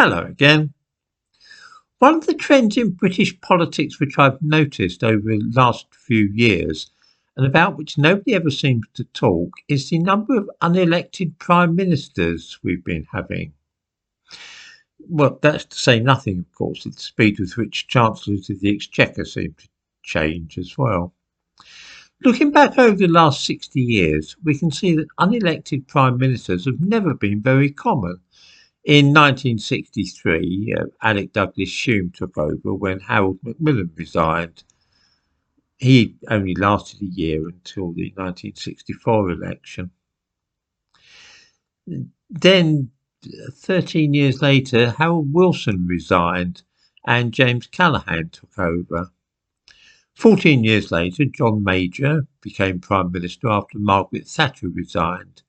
Hello again. One of the trends in British politics which I've noticed over the last few years, and about which nobody ever seems to talk, is the number of unelected prime ministers we've been having. Well, that's to say nothing, of course, of the speed with which chancellors of the Exchequer seem to change as well. Looking back over the last 60 years, we can see that unelected prime ministers have never been very common. In 1963, Alec Douglas-Hume took over when Harold Macmillan resigned. He only lasted a year until the 1964 election. Then, 13 years later, Harold Wilson resigned and James Callaghan took over. 14 years later, John Major became Prime Minister after Margaret Thatcher resigned.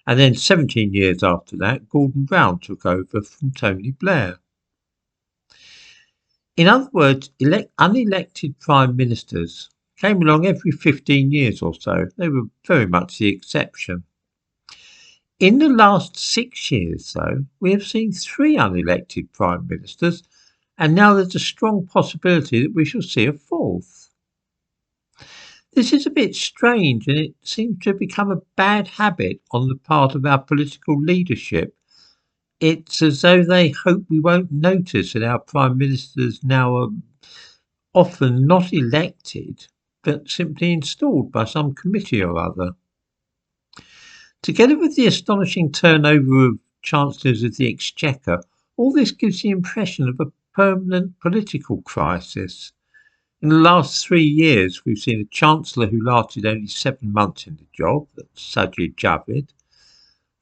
And then 17 years after that, Gordon Brown took over from Tony Blair. In other words, unelected prime ministers came along every 15 years or so. They were very much the exception. In the last 6 years, though, we have seen 3 unelected prime ministers, and now there's a strong possibility that we shall see a 4th. This is a bit strange, and it seems to have become a bad habit on the part of our political leadership. It's as though they hope we won't notice that our prime ministers now are often not elected, but simply installed by some committee or other. Together with the astonishing turnover of chancellors of the Exchequer, all this gives the impression of a permanent political crisis. In the last 3 years, we've seen a Chancellor who lasted only 7 months in the job, that's Sajid Javid.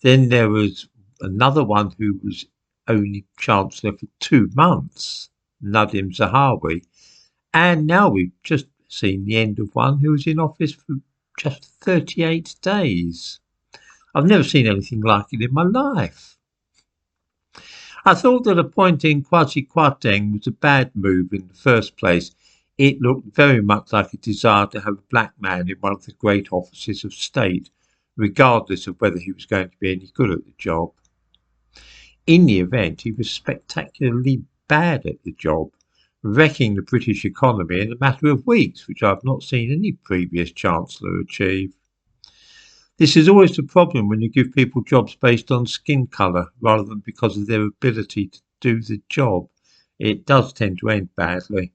Then there was another one who was only Chancellor for 2 months, Nadim Zahawi. And now we've just seen the end of one who was in office for just 38 days. I've never seen anything like it in my life. I thought that appointing Kwasi Kwarteng was a bad move in the first place. It looked very much like a desire to have a black man in one of the great offices of state, regardless of whether he was going to be any good at the job. In the event, he was spectacularly bad at the job, wrecking the British economy in a matter of weeks, which I've not seen any previous Chancellor achieve. This is always the problem when you give people jobs based on skin colour rather than because of their ability to do the job. It does tend to end badly.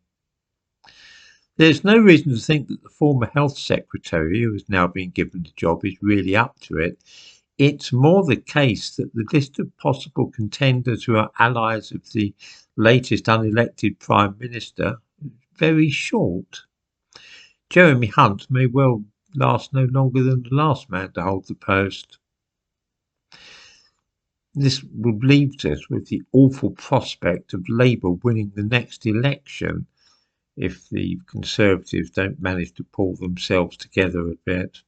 There's no reason to think that the former Health Secretary, who has now been given the job, is really up to it. It's more the case that the list of possible contenders who are allies of the latest unelected Prime Minister is very short. Jeremy Hunt may well last no longer than the last man to hold the post. This would leave us with the awful prospect of Labour winning the next election if the Conservatives don't manage to pull themselves together a bit.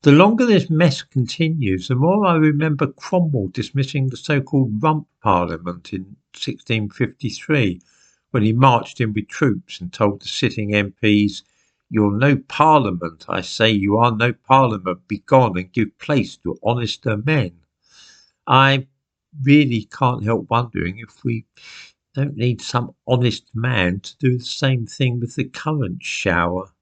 The longer this mess continues, the more I remember Cromwell dismissing the so-called Rump Parliament in 1653, when he marched in with troops and told the sitting MPs, "You're no Parliament, I say you are no Parliament, begone and give place to honester men." I really can't help wondering if we don't need some honest man to do the same thing with the current shower.